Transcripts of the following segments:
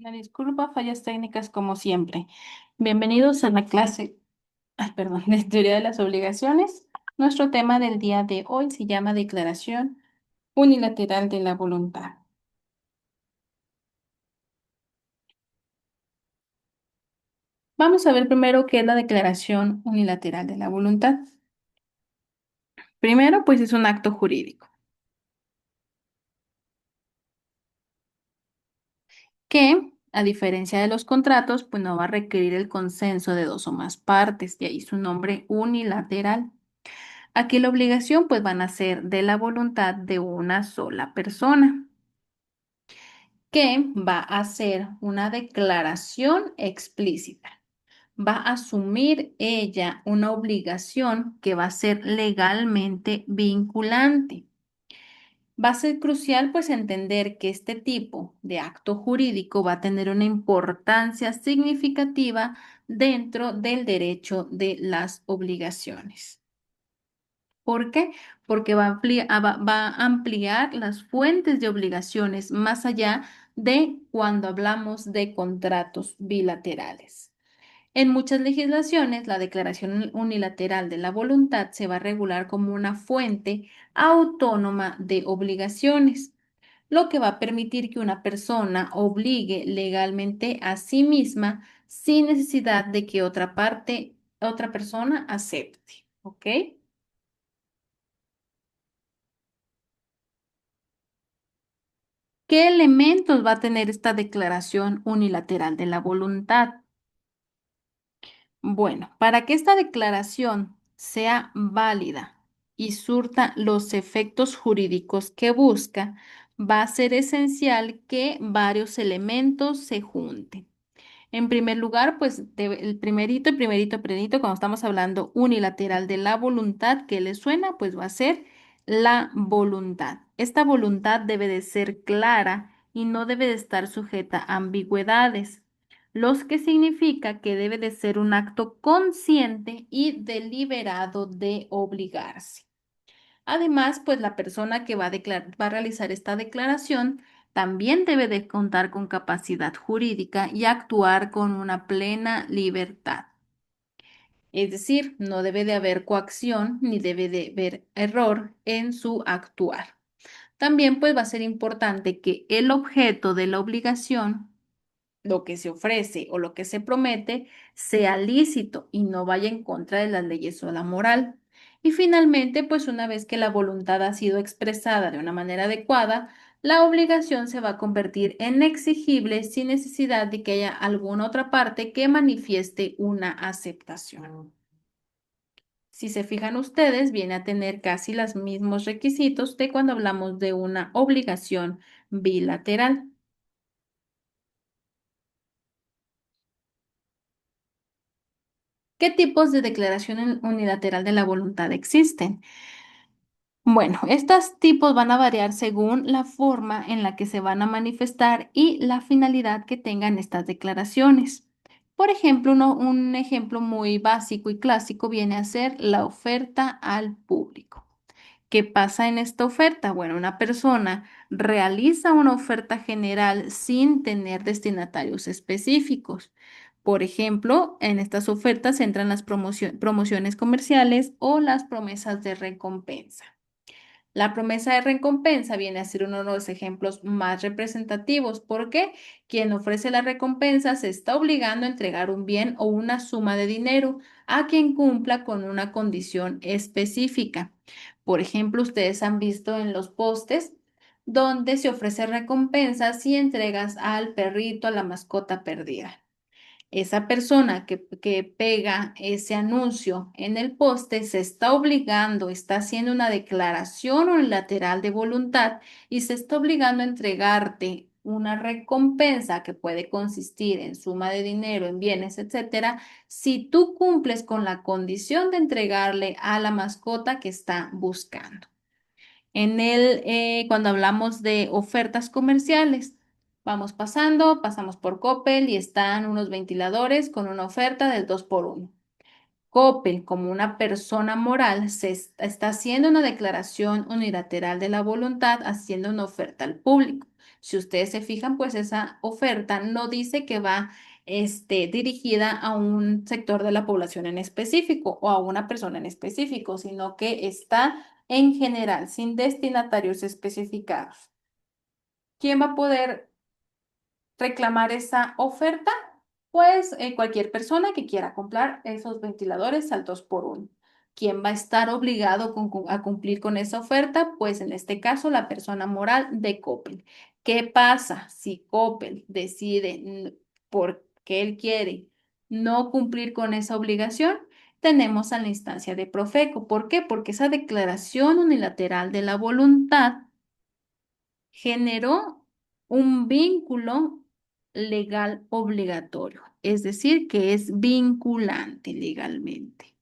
Una disculpa, fallas técnicas como siempre. Bienvenidos a la clase, perdón, de teoría de las obligaciones. Nuestro tema del día de hoy se llama Declaración Unilateral de la Voluntad. Vamos a ver primero qué es la Declaración Unilateral de la Voluntad. Primero, pues es un acto jurídico que, a diferencia de los contratos, pues no va a requerir el consenso de dos o más partes, de ahí su nombre unilateral. Aquí la obligación pues van a ser de la voluntad de una sola persona, que va a hacer una declaración explícita. Va a asumir ella una obligación que va a ser legalmente vinculante. Va a ser crucial pues entender que este tipo de acto jurídico va a tener una importancia significativa dentro del derecho de las obligaciones. ¿Por qué? Porque va a ampliar las fuentes de obligaciones más allá de cuando hablamos de contratos bilaterales. En muchas legislaciones, la declaración unilateral de la voluntad se va a regular como una fuente autónoma de obligaciones, lo que va a permitir que una persona obligue legalmente a sí misma sin necesidad de que otra persona acepte. ¿Ok? ¿Qué elementos va a tener esta declaración unilateral de la voluntad? Bueno, para que esta declaración sea válida y surta los efectos jurídicos que busca, va a ser esencial que varios elementos se junten. En primer lugar, pues el primerito, cuando estamos hablando unilateral de la voluntad, ¿que le suena? Pues va a ser la voluntad. Esta voluntad debe de ser clara y no debe de estar sujeta a ambigüedades, los que significa que debe de ser un acto consciente y deliberado de obligarse. Además, pues la persona que va a realizar esta declaración también debe de contar con capacidad jurídica y actuar con una plena libertad. Es decir, no debe de haber coacción ni debe de haber error en su actuar. También pues va a ser importante que el objeto de la obligación, lo que se ofrece o lo que se promete, sea lícito y no vaya en contra de las leyes o la moral. Y finalmente, pues una vez que la voluntad ha sido expresada de una manera adecuada, la obligación se va a convertir en exigible sin necesidad de que haya alguna otra parte que manifieste una aceptación. Si se fijan ustedes, viene a tener casi los mismos requisitos de cuando hablamos de una obligación bilateral. ¿Qué tipos de declaración unilateral de la voluntad existen? Bueno, estos tipos van a variar según la forma en la que se van a manifestar y la finalidad que tengan estas declaraciones. Por ejemplo, un ejemplo muy básico y clásico viene a ser la oferta al público. ¿Qué pasa en esta oferta? Bueno, una persona realiza una oferta general sin tener destinatarios específicos. Por ejemplo, en estas ofertas entran las promociones comerciales o las promesas de recompensa. La promesa de recompensa viene a ser uno de los ejemplos más representativos porque quien ofrece la recompensa se está obligando a entregar un bien o una suma de dinero a quien cumpla con una condición específica. Por ejemplo, ustedes han visto en los postes donde se ofrece recompensa si entregas al perrito, a la mascota perdida. Esa persona que pega ese anuncio en el poste se está obligando, está haciendo una declaración unilateral de voluntad y se está obligando a entregarte una recompensa que puede consistir en suma de dinero, en bienes, etcétera, si tú cumples con la condición de entregarle a la mascota que está buscando. Cuando hablamos de ofertas comerciales, vamos pasamos por Coppel y están unos ventiladores con una oferta del 2 por uno. Coppel, como una persona moral, está haciendo una declaración unilateral de la voluntad, haciendo una oferta al público. Si ustedes se fijan, pues esa oferta no dice que va dirigida a un sector de la población en específico o a una persona en específico, sino que está en general, sin destinatarios especificados. ¿Quién va a poder reclamar esa oferta? Pues cualquier persona que quiera comprar esos ventiladores al 2x1. ¿Quién va a estar obligado a cumplir con esa oferta? Pues en este caso la persona moral de Coppel. ¿Qué pasa si Coppel decide porque él quiere no cumplir con esa obligación? Tenemos a la instancia de Profeco. ¿Por qué? Porque esa declaración unilateral de la voluntad generó un vínculo legal obligatorio, es decir, que es vinculante legalmente.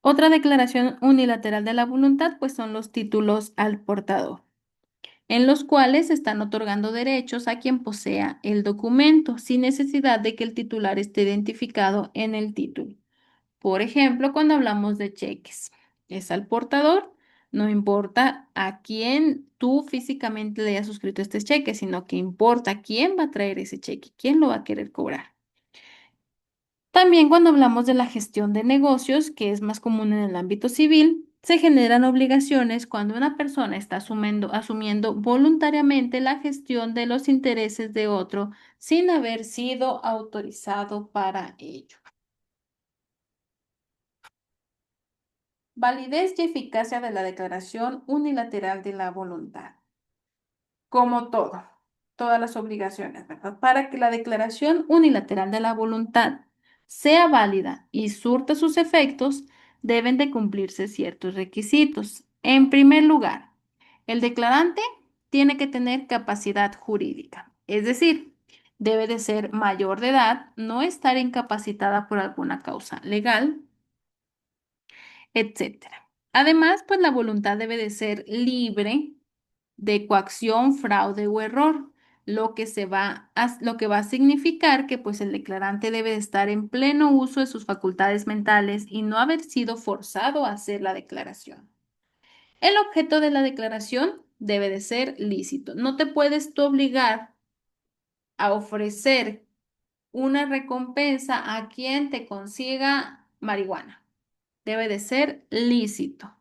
Otra declaración unilateral de la voluntad, pues son los títulos al portador, en los cuales se están otorgando derechos a quien posea el documento, sin necesidad de que el titular esté identificado en el título. Por ejemplo, cuando hablamos de cheques, es al portador, no importa a quién tú físicamente le hayas suscrito este cheque, sino que importa quién va a traer ese cheque, quién lo va a querer cobrar. También cuando hablamos de la gestión de negocios, que es más común en el ámbito civil, se generan obligaciones cuando una persona está asumiendo voluntariamente la gestión de los intereses de otro sin haber sido autorizado para ello. Validez y eficacia de la declaración unilateral de la voluntad. Como todo, todas las obligaciones, ¿verdad? Para que la declaración unilateral de la voluntad sea válida y surta sus efectos, deben de cumplirse ciertos requisitos. En primer lugar, el declarante tiene que tener capacidad jurídica, es decir, debe de ser mayor de edad, no estar incapacitada por alguna causa legal, etcétera. Además, pues la voluntad debe de ser libre de coacción, fraude o error, lo que va a significar que pues el declarante debe de estar en pleno uso de sus facultades mentales y no haber sido forzado a hacer la declaración. El objeto de la declaración debe de ser lícito. No te puedes tú obligar a ofrecer una recompensa a quien te consiga marihuana. Debe de ser lícito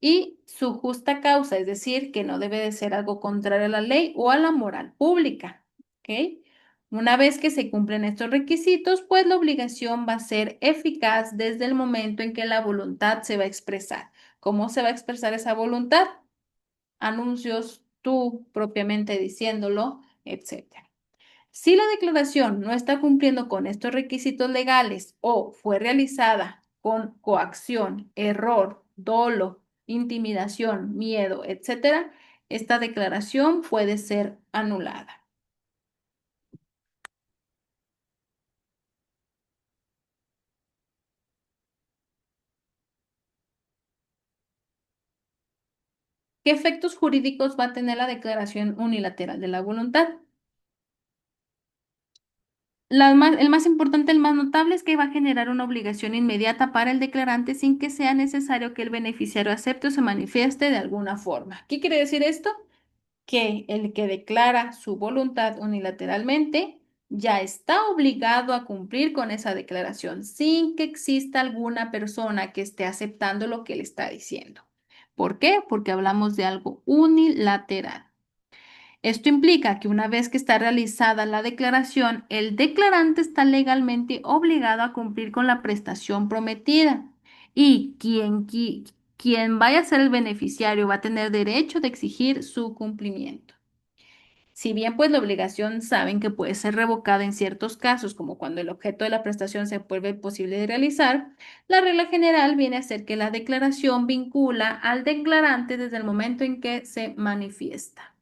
y su justa causa, es decir, que no debe de ser algo contrario a la ley o a la moral pública. ¿Ok? Una vez que se cumplen estos requisitos, pues la obligación va a ser eficaz desde el momento en que la voluntad se va a expresar. ¿Cómo se va a expresar esa voluntad? Anuncios, tú propiamente diciéndolo, etcétera. Si la declaración no está cumpliendo con estos requisitos legales o fue realizada con coacción, error, dolo, intimidación, miedo, etcétera, esta declaración puede ser anulada. ¿Qué efectos jurídicos va a tener la declaración unilateral de la voluntad? El más importante, el más notable, es que va a generar una obligación inmediata para el declarante sin que sea necesario que el beneficiario acepte o se manifieste de alguna forma. ¿Qué quiere decir esto? Que el que declara su voluntad unilateralmente ya está obligado a cumplir con esa declaración sin que exista alguna persona que esté aceptando lo que él está diciendo. ¿Por qué? Porque hablamos de algo unilateral. Esto implica que una vez que está realizada la declaración, el declarante está legalmente obligado a cumplir con la prestación prometida y quien vaya a ser el beneficiario va a tener derecho de exigir su cumplimiento. Si bien pues la obligación saben que puede ser revocada en ciertos casos, como cuando el objeto de la prestación se vuelve posible de realizar, la regla general viene a ser que la declaración vincula al declarante desde el momento en que se manifiesta.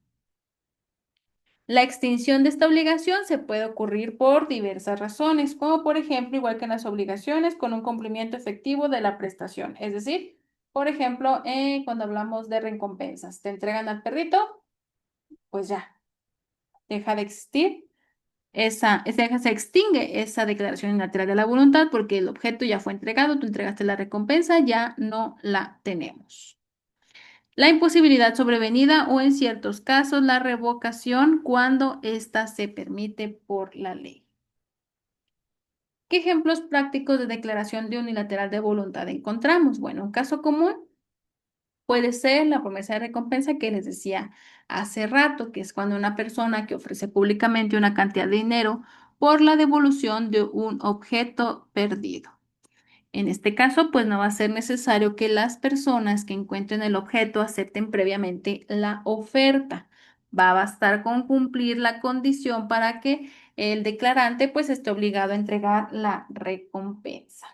La extinción de esta obligación se puede ocurrir por diversas razones, como por ejemplo, igual que en las obligaciones, con un cumplimiento efectivo de la prestación. Es decir, por ejemplo, cuando hablamos de recompensas, te entregan al perrito, pues ya, deja de existir se extingue esa declaración unilateral de la voluntad porque el objeto ya fue entregado, tú entregaste la recompensa, ya no la tenemos. La imposibilidad sobrevenida o en ciertos casos la revocación cuando ésta se permite por la ley. ¿Qué ejemplos prácticos de declaración de unilateral de voluntad encontramos? Bueno, un caso común puede ser la promesa de recompensa que les decía hace rato, que es cuando una persona que ofrece públicamente una cantidad de dinero por la devolución de un objeto perdido. En este caso, pues no va a ser necesario que las personas que encuentren el objeto acepten previamente la oferta. Va a bastar con cumplir la condición para que el declarante pues esté obligado a entregar la recompensa.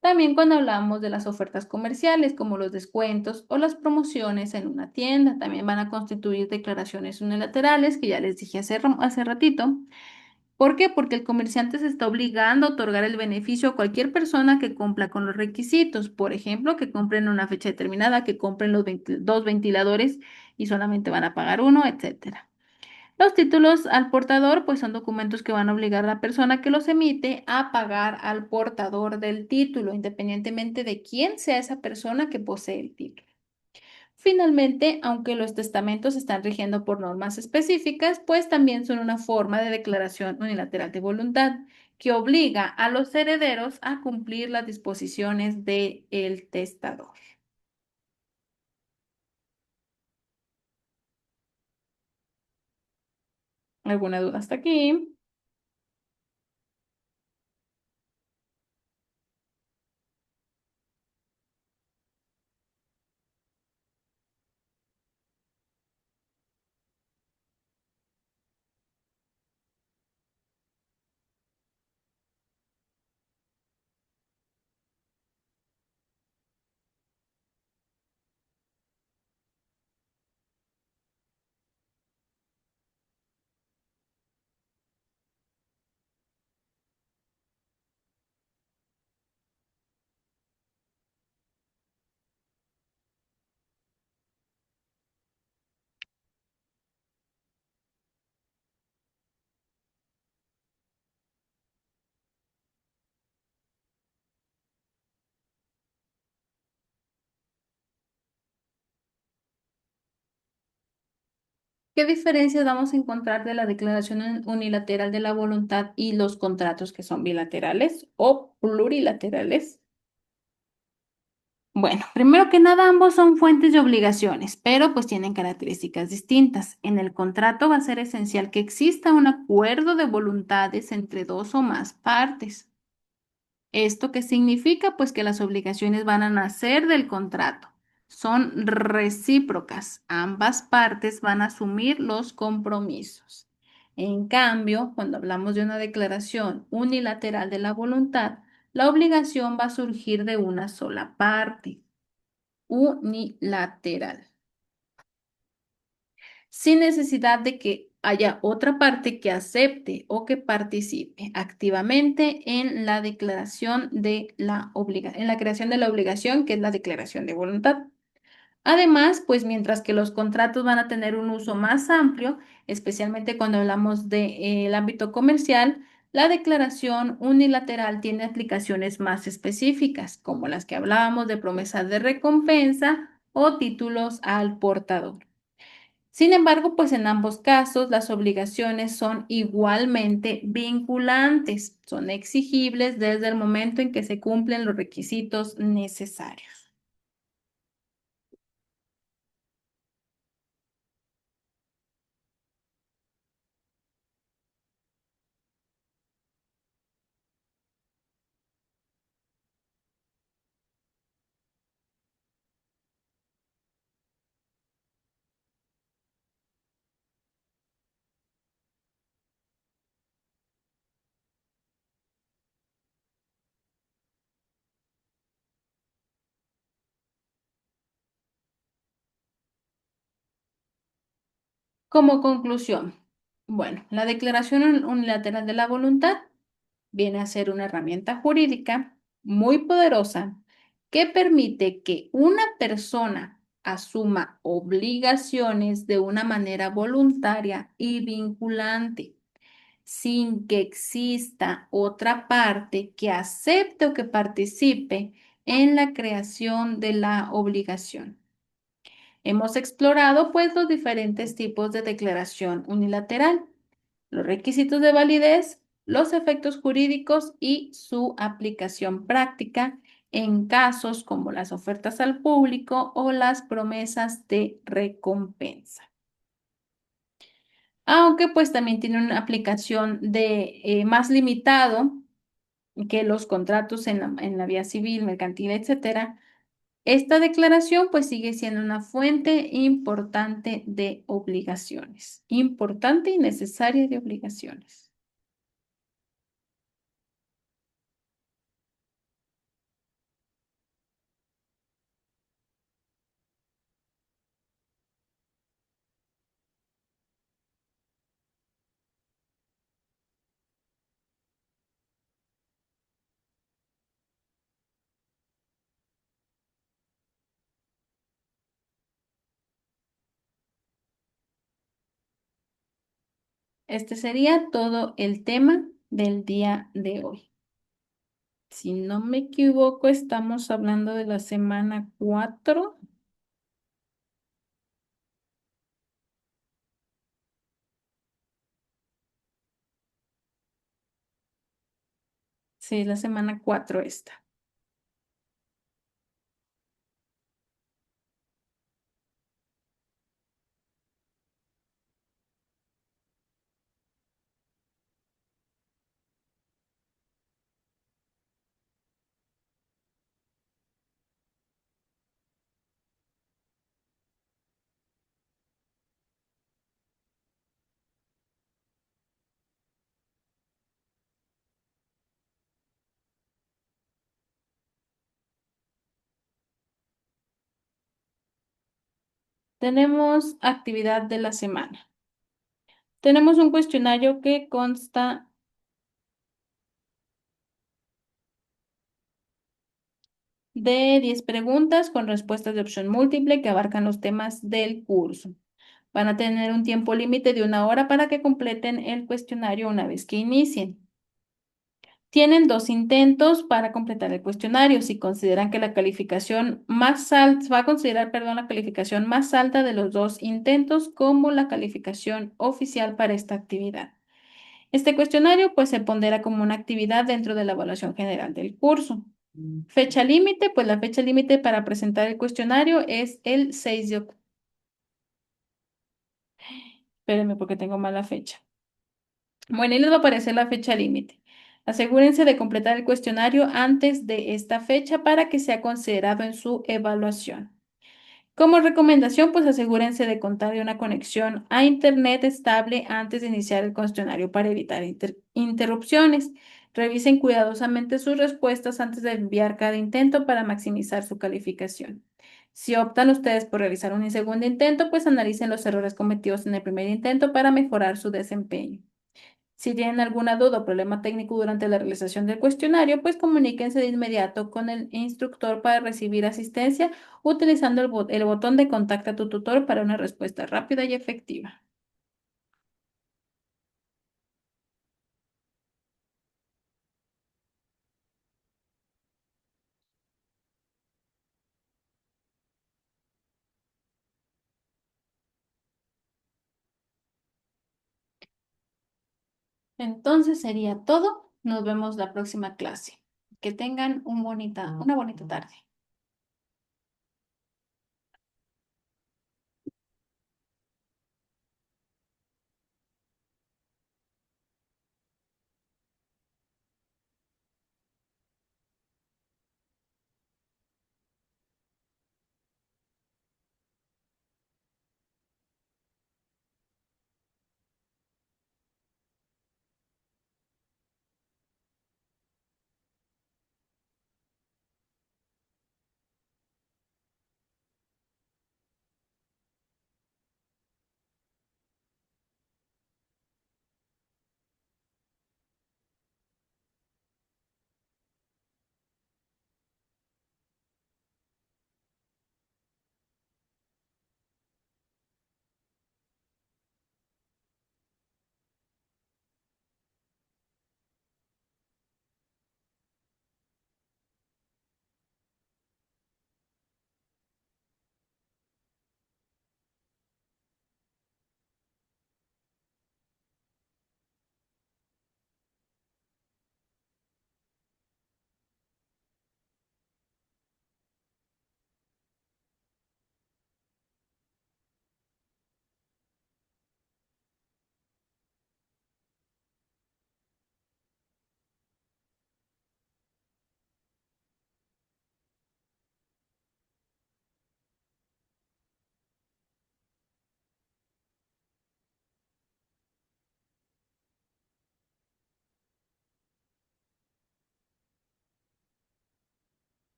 También cuando hablamos de las ofertas comerciales, como los descuentos o las promociones en una tienda, también van a constituir declaraciones unilaterales, que ya les dije hace ratito. ¿Por qué? Porque el comerciante se está obligando a otorgar el beneficio a cualquier persona que cumpla con los requisitos. Por ejemplo, que compren en una fecha determinada, que compren los dos ventiladores y solamente van a pagar uno, etcétera. Los títulos al portador, pues son documentos que van a obligar a la persona que los emite a pagar al portador del título, independientemente de quién sea esa persona que posee el título. Finalmente, aunque los testamentos están rigiendo por normas específicas, pues también son una forma de declaración unilateral de voluntad que obliga a los herederos a cumplir las disposiciones del testador. ¿Alguna duda hasta aquí? ¿Qué diferencias vamos a encontrar de la declaración unilateral de la voluntad y los contratos que son bilaterales o plurilaterales? Bueno, primero que nada, ambos son fuentes de obligaciones, pero pues tienen características distintas. En el contrato va a ser esencial que exista un acuerdo de voluntades entre dos o más partes. ¿Esto qué significa? Pues que las obligaciones van a nacer del contrato. Son recíprocas. Ambas partes van a asumir los compromisos. En cambio, cuando hablamos de una declaración unilateral de la voluntad, la obligación va a surgir de una sola parte, unilateral, sin necesidad de que haya otra parte que acepte o que participe activamente en la declaración de en la creación de la obligación, que es la declaración de voluntad. Además, pues mientras que los contratos van a tener un uso más amplio, especialmente cuando hablamos del ámbito comercial, la declaración unilateral tiene aplicaciones más específicas, como las que hablábamos de promesas de recompensa o títulos al portador. Sin embargo, pues en ambos casos las obligaciones son igualmente vinculantes, son exigibles desde el momento en que se cumplen los requisitos necesarios. Como conclusión, bueno, la declaración unilateral de la voluntad viene a ser una herramienta jurídica muy poderosa que permite que una persona asuma obligaciones de una manera voluntaria y vinculante. sin que exista otra parte que acepte o que participe en la creación de la obligación. Hemos explorado pues los diferentes tipos de declaración unilateral, los requisitos de validez, los efectos jurídicos y su aplicación práctica en casos como las ofertas al público o las promesas de recompensa. Aunque pues también tiene una aplicación de más limitado que los contratos en la vía civil, mercantil, etcétera. Esta declaración pues sigue siendo una fuente importante de obligaciones, importante y necesaria de obligaciones. Este sería todo el tema del día de hoy. Si no me equivoco, estamos hablando de la semana 4. Sí, la semana 4 esta. Tenemos actividad de la semana. Tenemos un cuestionario que consta de 10 preguntas con respuestas de opción múltiple que abarcan los temas del curso. Van a tener un tiempo límite de 1 hora para que completen el cuestionario una vez que inicien. Tienen 2 intentos para completar el cuestionario. Si consideran que la calificación más alta, va a considerar, perdón, la calificación más alta de los 2 intentos como la calificación oficial para esta actividad. Este cuestionario pues se pondera como una actividad dentro de la evaluación general del curso. Fecha límite, pues la fecha límite para presentar el cuestionario es el 6 de octubre. Espérenme porque tengo mala fecha. Bueno, ahí les va a aparecer la fecha límite. Asegúrense de completar el cuestionario antes de esta fecha para que sea considerado en su evaluación. Como recomendación, pues asegúrense de contar de una conexión a Internet estable antes de iniciar el cuestionario para evitar interrupciones. Revisen cuidadosamente sus respuestas antes de enviar cada intento para maximizar su calificación. Si optan ustedes por realizar un segundo intento, pues analicen los errores cometidos en el primer intento para mejorar su desempeño. Si tienen alguna duda o problema técnico durante la realización del cuestionario, pues comuníquense de inmediato con el instructor para recibir asistencia utilizando el botón de Contacta a tu tutor para una respuesta rápida y efectiva. Entonces sería todo. Nos vemos la próxima clase. Que tengan una bonita tarde.